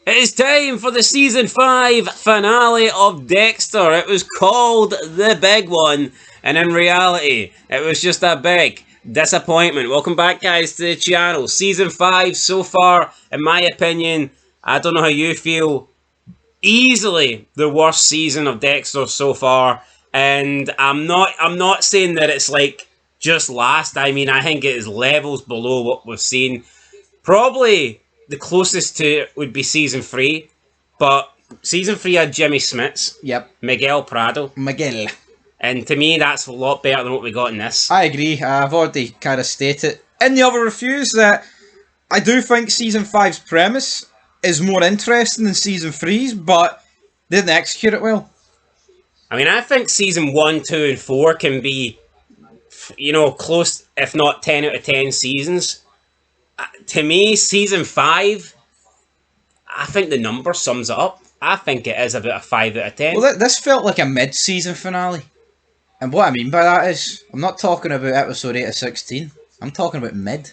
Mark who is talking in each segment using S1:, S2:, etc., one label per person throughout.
S1: It is time for the Season 5 finale of Dexter. It was called the big one, and in reality, it was just a big disappointment. Welcome back, guys, to the channel. Season 5 so far, in my opinion, I don't know how you feel, easily the worst season of Dexter so far. And I'm not saying that it's like just last. I mean, I think it is levels below what we've seen. Probably the closest to it would be Season 3. But Season 3 had Jimmy Smits.
S2: Yep.
S1: Miguel Prado.
S2: Miguel.
S1: And to me, that's a lot better than what we got in this.
S2: I agree. I've already kind of stated in the other reviews that I do think Season 5's premise is more interesting than Season 3's, but they didn't execute it well.
S1: I mean, I think Season 1, 2, and 4 can be, you know, close, if not 10 out of 10 seasons. To me, Season 5, I think the number sums it up. I think it is about a 5 out of 10.
S2: Well, this felt like a mid-season finale. And what I mean by that is, I'm not talking about episode 8 of 16. I'm talking about mid.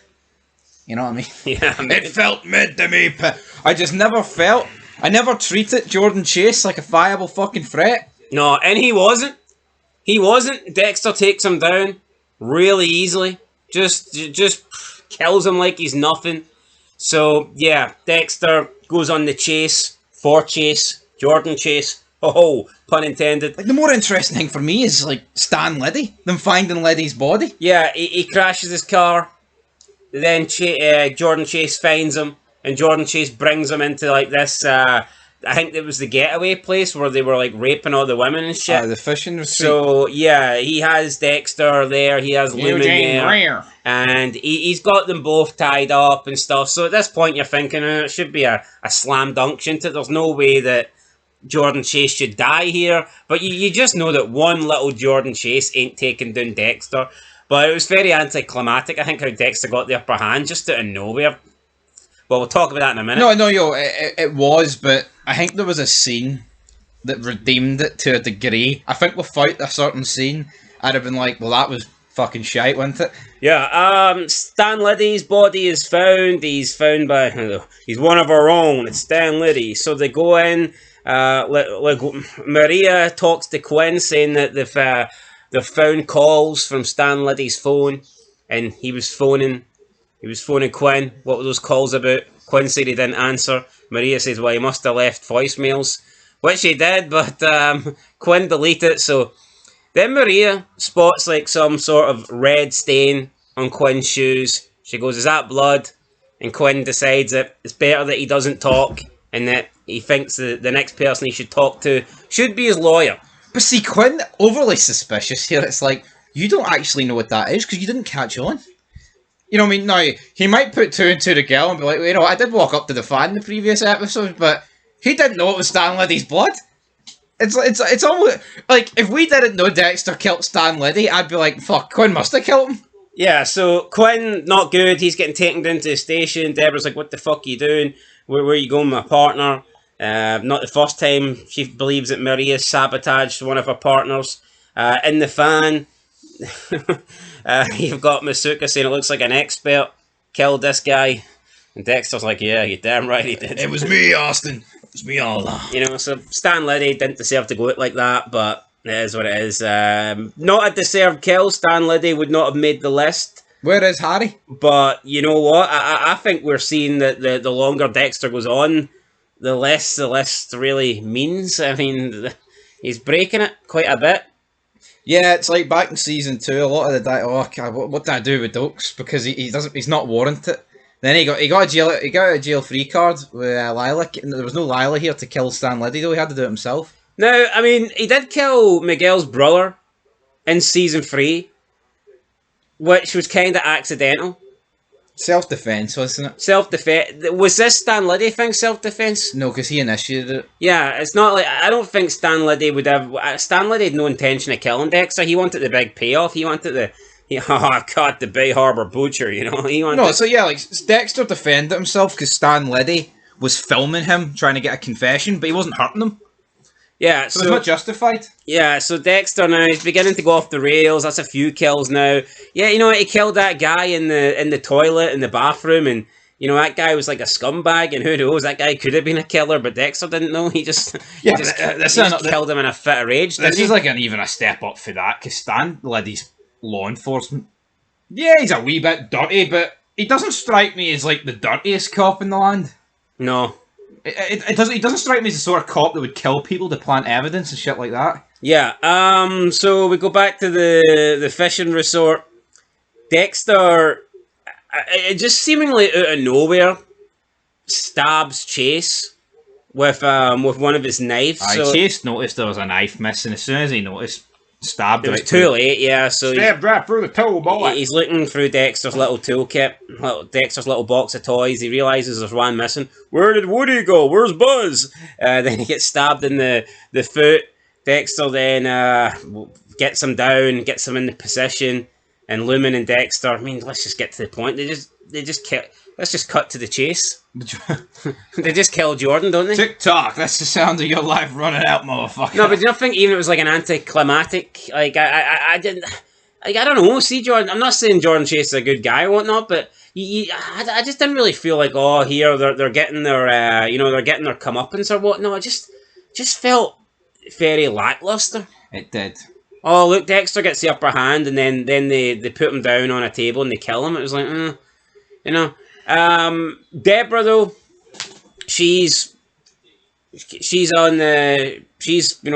S2: You know what I mean?
S1: Yeah,
S2: it felt mid to me. I just never felt... I never treated Jordan Chase like a viable fucking threat.
S1: No, and he wasn't. He wasn't. Dexter takes him down really easily. Just kills him like he's nothing. So, yeah, Dexter goes on the chase. For Chase. Jordan Chase. Oh, pun intended.
S2: Like, the more interesting thing for me is, like, Stan Liddy than finding Liddy's body.
S1: Yeah, he crashes his car. Then Jordan Chase finds him. And Jordan Chase brings him into, like, this, I think it was the getaway place where they were, like, raping all the women and shit.
S2: The fishing retreat.
S1: So, yeah, he has Dexter there. He has Lumen there. And he's got them both tied up and stuff. So, at this point, you're thinking, it should be a slam dunk, shouldn't it? There's no way that Jordan Chase should die here. But you just know that one little Jordan Chase ain't taking down Dexter. But it was very anticlimactic, I think, how Dexter got the upper hand just out of nowhere. Well, we'll talk about that in a minute.
S2: No, it was, but I think there was a scene that redeemed it to a degree. I think without a certain scene, I'd have been like, well, that was fucking shite, wasn't it?
S1: Yeah, Stan Liddy's body is found. He's found by, he's one of our own. It's Stan Liddy. So they go in, Maria talks to Quinn, saying that they've found calls from Stan Liddy's phone, and he was phoning Quinn. What were those calls about? Quinn said he didn't answer. Maria says, well, he must have left voicemails. Which he did, but Quinn deleted it. So then Maria spots like some sort of red stain on Quinn's shoes. She goes, is that blood? And Quinn decides that it's better that he doesn't talk, and that he thinks that the next person he should talk to should be his lawyer.
S2: But see, Quinn, overly suspicious here. It's like, you don't actually know what that is because you didn't catch on. You know what I mean? Now, he might put two and two together and be like, well, you know, I did walk up to the fan in the previous episode, but he didn't know it was Stan Liddy's blood. It's almost like, if we didn't know Dexter killed Stan Liddy, I'd be like, fuck, Quinn must have killed him.
S1: Yeah, so Quinn, not good. He's getting taken down to the station. Deborah's like, what the fuck are you doing? Where are you going, my partner? Not the first time she believes that Maria sabotaged one of her partners. In the fan, you've got Masuka saying it looks like an expert killed this guy. And Dexter's like, yeah, you're damn right he did.
S2: It was me, Austin. It was me all along.
S1: You know, so Stan Liddy didn't deserve to go out like that, but it is what it is. Not a deserved kill. Stan Liddy would not have made the list.
S2: Where is Harry?
S1: But you know what? I think we're seeing that the longer Dexter goes on, the less the list really means. I mean, he's breaking it quite a bit.
S2: Yeah, it's like back in season 2, a lot of the what do I do with Dokes? Because he's not warranted. Then he got a jail free card with Lila. There was no Lila here to kill Stan Liddy though. He had to do it himself.
S1: Now, I mean, he did kill Miguel's brother in season 3, which was kind of accidental.
S2: Self-defense, wasn't it?
S1: Self-defense. Was this Stan Liddy thing self-defense?
S2: No, because he initiated it.
S1: Yeah, it's not like... I don't think Stan Liddy would have... Stan Liddy had no intention of killing Dexter. He wanted the big payoff. He wanted the... Oh, God, the Bay Harbor Butcher, you know? He wanted...
S2: No, so yeah, like, Dexter defended himself because Stan Liddy was filming him, trying to get a confession, but he wasn't hurting him.
S1: Yeah,
S2: so it's not justified.
S1: Yeah, so Dexter now is beginning to go off the rails. That's a few kills now. Yeah, you know what? He killed that guy in the toilet in the bathroom, and you know, that guy was like a scumbag, and who knows, that guy could have been a killer, but Dexter didn't know. He just killed him in a fit of rage.
S2: This is like even a step up for that, because Stan led his law enforcement. Yeah, he's a wee bit dirty, but he doesn't strike me as like the dirtiest cop in the land.
S1: No.
S2: It doesn't strike me as the sort of cop that would kill people to plant evidence and shit like that.
S1: Yeah, so we go back to the fishing resort. Dexter, it just seemingly out of nowhere, stabs Chase with one of his knives.
S2: Chase noticed there was a knife missing. As soon as he noticed, stabbed.
S1: It was too late, yeah. So
S2: stabbed right through the toe, boy.
S1: He's looking through Dexter's little toolkit, Dexter's little box of toys. He realizes there's one missing. Where did Woody go? Where's Buzz? Then he gets stabbed in the foot. Dexter then gets him down, gets him in the position, and Lumen and Dexter. I mean, let's just get to the point. They just kill. Let's just cut to the chase. They just kill Jordan, don't they?
S2: TikTok. That's the sound of your life running out, motherfucker.
S1: No, but do you not think even it was like an anticlimactic? Like I didn't. Like, I don't know. See, Jordan. I'm not saying Jordan Chase is a good guy or whatnot, but I just didn't really feel like, oh, here they're getting their they're getting their comeuppance or whatnot. It just felt very lackluster.
S2: It did.
S1: Oh, look, Dexter gets the upper hand, and then they put him down on a table and they kill him. It was like, you know. Deborah though, she's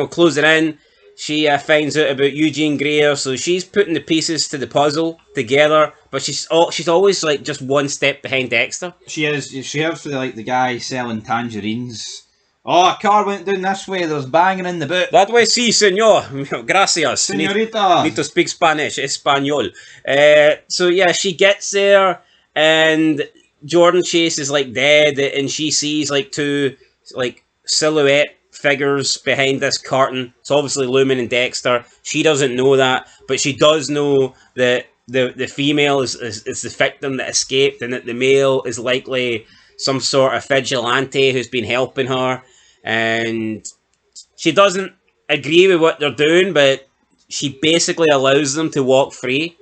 S1: closing in. She finds out about Eugene Greer, so she's putting the pieces to the puzzle together. But she's always like just one step behind Dexter.
S2: She is. She helps with like the guy selling tangerines. Oh, a car went down this way. There's banging in the boot.
S1: That way, sí, señor. Gracias.
S2: Señorita.
S1: Need to speak Spanish. Espanol. So yeah, she gets there, and Jordan Chase is like dead, and she sees like two like silhouette figures behind this curtain. It's obviously Lumen and Dexter. She doesn't know that, but she does know that the female is the victim that escaped, and that the male is likely some sort of vigilante who's been helping her. And she doesn't agree with what they're doing, but she basically allows them to walk free.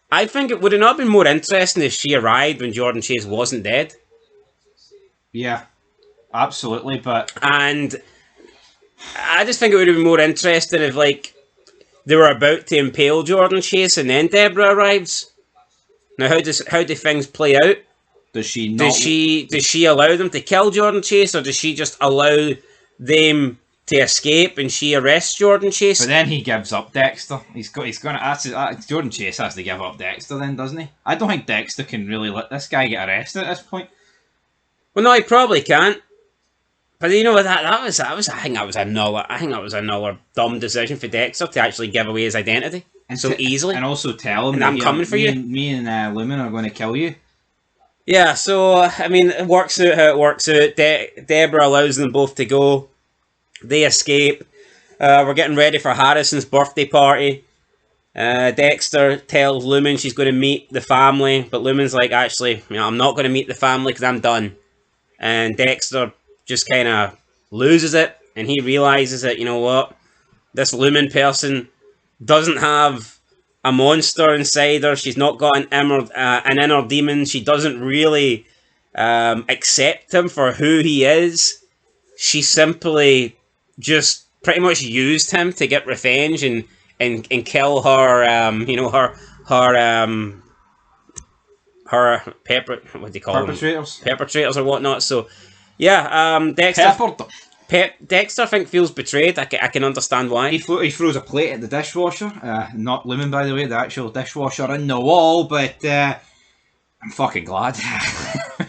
S1: I think it would have not been more interesting if she arrived when Jordan Chase wasn't dead.
S2: Yeah, absolutely.
S1: And I just think it would have been more interesting if, like, they were about to impale Jordan Chase and then Deborah arrives. Now, how do things play out?
S2: Does she
S1: allow them to kill Jordan Chase, or does she just allow them to escape and she arrests Jordan Chase?
S2: But then he gives up Dexter. Jordan Chase has to give up Dexter then, doesn't he? I don't think Dexter can really let this guy get arrested at this point.
S1: Well, no, he probably can't. But you know what? I think that was another dumb decision for Dexter to actually give away his identity easily,
S2: and also tell him
S1: and I'm coming for you.
S2: Me and Lumen are going to kill you.
S1: Yeah, so, I mean, it works out how it works out. Deborah allows them both to go. They escape. We're getting ready for Harrison's birthday party. Dexter tells Lumen she's going to meet the family, but Lumen's like, actually, I'm not going to meet the family because I'm done. And Dexter just kind of loses it, and he realizes that, you know what, this Lumen person doesn't have a monster inside her. She's not got an inner demon. She doesn't really accept him for who he is. She simply just pretty much used him to get revenge and kill her perpetrators or whatnot. So yeah, Dexter I think feels betrayed. I can understand why.
S2: He throws a plate at the dishwasher. Not Lumen, by the way, the actual dishwasher in the wall, but I'm fucking glad.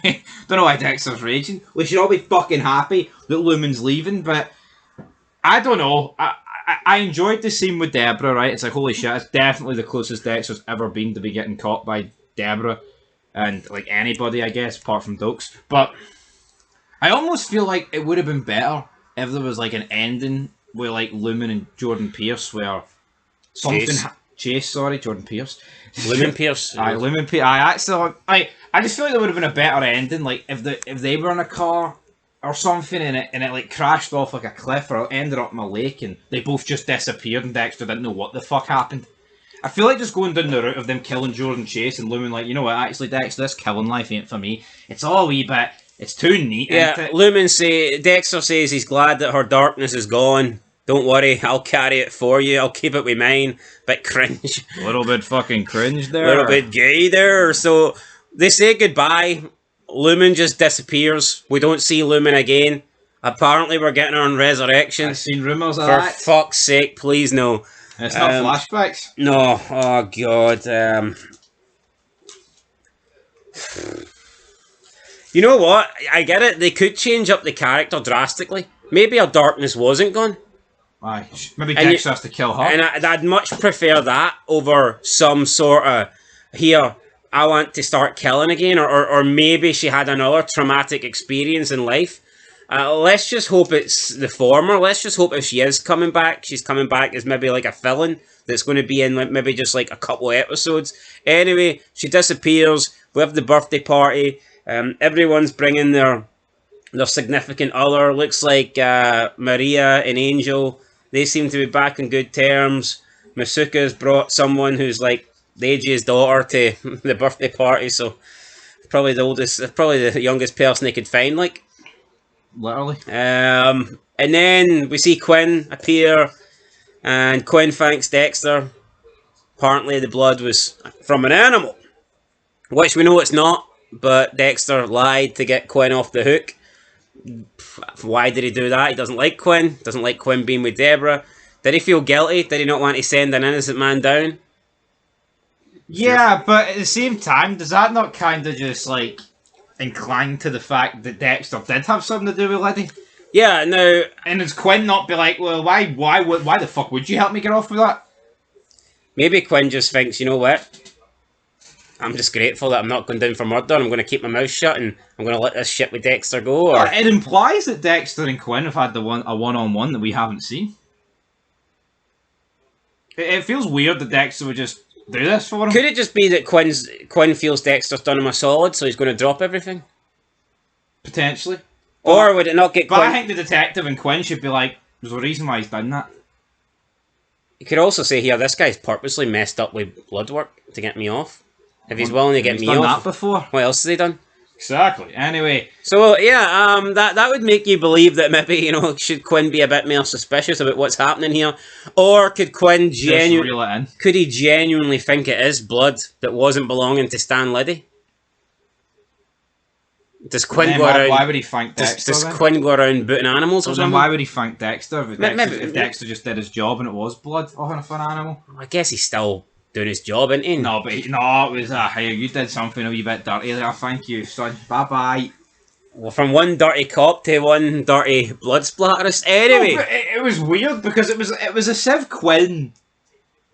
S2: Don't know why Dexter's raging. We should all be fucking happy that Lumen's leaving, but I don't know. I enjoyed the scene with Deborah, right? It's like, holy shit, it's definitely the closest Dexter's ever been to be getting caught by Deborah. And, like, anybody, I guess, apart from Dukes. But I almost feel like it would have been better if there was, like, an ending with, like, Lumen and Jordan Pierce where something... Jordan Pierce.
S1: Lumen Pierce.
S2: Lumen Pierce. I just feel like there would have been a better ending, like, if they were in a car or something and it like crashed off like a cliff or ended up in a lake and they both just disappeared and Dexter didn't know what the fuck happened. I feel like just going down the route of them killing Jordan Chase and Lumen, like, you know what, actually, Dexter, this killing life ain't for me. It's all a wee bit, it's too neat,
S1: Yeah,
S2: isn't it?
S1: Dexter says he's glad that her darkness is gone. Don't worry, I'll carry it for you. I'll keep it with mine. Bit cringe.
S2: A little bit fucking cringe there.
S1: A little bit gay there. So they say goodbye. Lumen just disappears. We don't see Lumen again. Apparently we're getting her on Resurrection.
S2: I've seen rumours of
S1: For
S2: that.
S1: fuck's sake, please no.
S2: It's not flashbacks.
S1: No, oh god. You know what? I get it. They could change up the character drastically. Maybe her darkness wasn't gone.
S2: Aye, maybe Dexter has to kill her.
S1: And I'd much prefer that over some sort of, here, I want to start killing again. Or maybe she had another traumatic experience in life. Let's just hope it's the former. Let's just hope if she is coming back, she's coming back as maybe like a villain that's going to be in like maybe just like a couple of episodes. Anyway, she disappears. We have the birthday party. Everyone's bringing their significant other. Looks like Maria and Angel. They seem to be back in good terms. Masuka's brought someone who's like Deiji's daughter to the birthday party, so probably the youngest person they could find, like.
S2: Literally.
S1: And then we see Quinn appear, and Quinn thanks Dexter. Apparently the blood was from an animal, which we know it's not, but Dexter lied to get Quinn off the hook. Why did he do that? He doesn't like Quinn. Doesn't like Quinn being with Deborah. Did he feel guilty? Did he not want to send an innocent man down?
S2: Yeah, but at the same time, does that not kind of just, like, incline to the fact that Dexter did have something to do with Liddy?
S1: Yeah, no.
S2: And does Quinn not be like, well, why the fuck would you help me get off with that?
S1: Maybe Quinn just thinks, you know what? I'm just grateful that I'm not going down for murder. I'm going to keep my mouth shut and I'm going to let this shit with Dexter go. Or...
S2: It implies that Dexter and Quinn have had a one-on-one that we haven't seen. It feels weird that Dexter would just do this for him.
S1: Could it just be that Quinn feels Dexter's done him a solid, so he's going to drop everything?
S2: Potentially.
S1: Or would it not get Quinn...
S2: But I think the detective and Quinn should be like, there's a reason why he's done that.
S1: You could also say here, this guy's purposely messed up with blood work to get me off. If he's willing to get me off.
S2: He's done that before.
S1: What else has he done?
S2: Exactly. Anyway.
S1: So, yeah, that would make you believe that maybe, you know, should Quinn be a bit more suspicious about what's happening here? Or could Quinn could he genuinely think it is blood that wasn't belonging to Stan Liddy? Does Quinn go around...
S2: Why would he thank Dexter?
S1: Does Quinn go around booting animals or something?
S2: Why would he thank Dexter if Dexter just did his job and it was blood off an animal?
S1: I guess he's still doing his job, isn't he?
S2: No, but it was hey, you did something a wee bit dirty there. Thank you, son. Bye bye.
S1: Well, from one dirty cop to one dirty blood splatterist. Anyway,
S2: no, it was weird because it was as if Quinn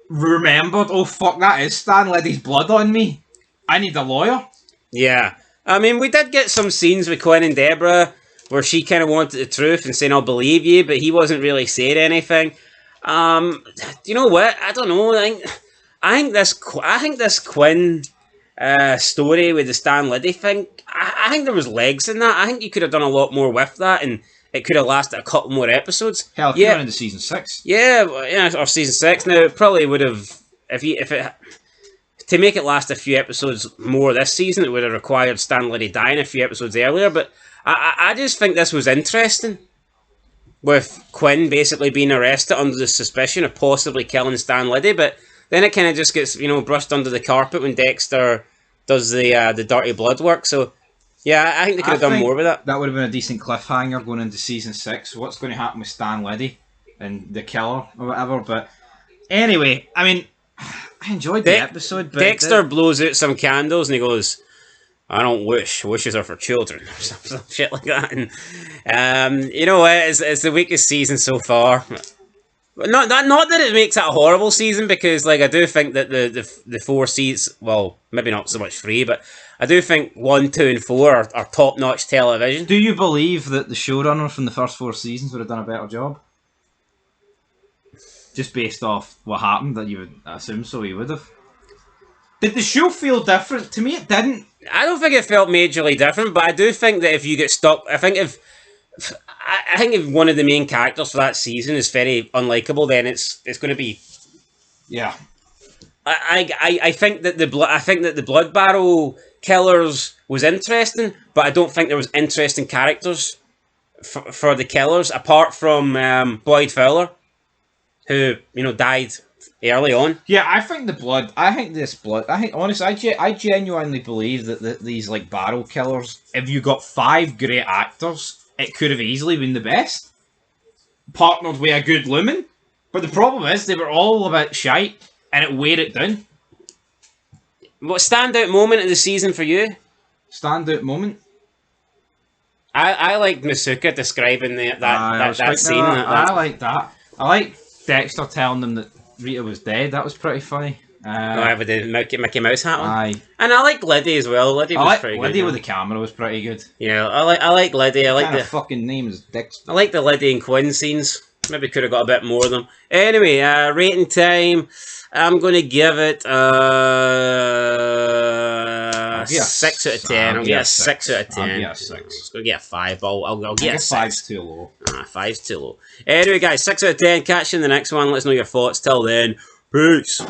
S2: remembered. Oh fuck, that is Stan Liddy's blood on me. I need a lawyer.
S1: Yeah, I mean, we did get some scenes with Quinn and Deborah where she kind of wanted the truth and saying, "I'll believe you," but he wasn't really saying anything. You know what? I don't know. I think this Quinn story with the Stan Liddy thing, I think there was legs in that. I think you could have done a lot more with that, and it could have lasted a couple more episodes.
S2: Hell, if you went into season 6.
S1: Yeah, or season 6. Now, it probably would have, to make it last a few episodes more this season, it would have required Stan Liddy dying a few episodes earlier, but I just think this was interesting. With Quinn basically being arrested under the suspicion of possibly killing Stan Liddy, but then it kind of just gets, you know, brushed under the carpet when Dexter does the dirty blood work. So, yeah, I think they could have done more with that.
S2: That would have been a decent cliffhanger going into season 6. What's going to happen with Stan Liddy and the killer or whatever? But anyway, I mean, I enjoyed the episode. But
S1: Dexter blows out some candles and he goes, "I don't wish. Wishes are for children." Or some shit like that. And, you know what? It's the weakest season so far. Not that it makes it a horrible season, because like I do think that the 4 seasons, well, maybe not so much 3, but I do think 1, 2, and 4 are top notch television.
S2: Do you believe that the showrunner from the first 4 seasons would have done a better job? Just based off what happened, that you would assume so he would have. Did the show feel different? To me, it didn't.
S1: I don't think it felt majorly different, but I do think that if you get stuck, I think if one of the main characters for that season is very unlikable, then it's going to be...
S2: Yeah.
S1: I think that the Blood Barrel Killers was interesting, but I don't think there was interesting characters for the killers apart from Boyd Fowler, who died early on.
S2: Yeah, I think honestly, I genuinely believe that these like barrel killers, if you got 5 great actors, it could have easily been the best, partnered with a good Lumen. But the problem is they were all a bit shite, and it weighed it down.
S1: What standout moment of the season for you?
S2: Standout moment.
S1: I liked Masuka describing that scene.
S2: I like that. I like Dexter telling them that Rita was dead. That was pretty funny.
S1: With the Mickey Mouse hat on.
S2: Aye.
S1: And I like Liddy as well. Liddy was pretty good.
S2: Liddy with the camera was pretty good.
S1: Yeah, I like Liddy. I like the
S2: fucking name is Dexter.
S1: I like the Liddy and Quinn scenes. Maybe could have got a bit more of them. Anyway, rating time. I'm going to give it 6 out of 10. I'll get a 6 out of 10.
S2: I'll get a 6.
S1: I'll get a 5, but I'll get a 6.
S2: 5's too low.
S1: 5's too low. Anyway, guys, 6 out of 10. Catch you in the next one. Let us know your thoughts. Till then, peace.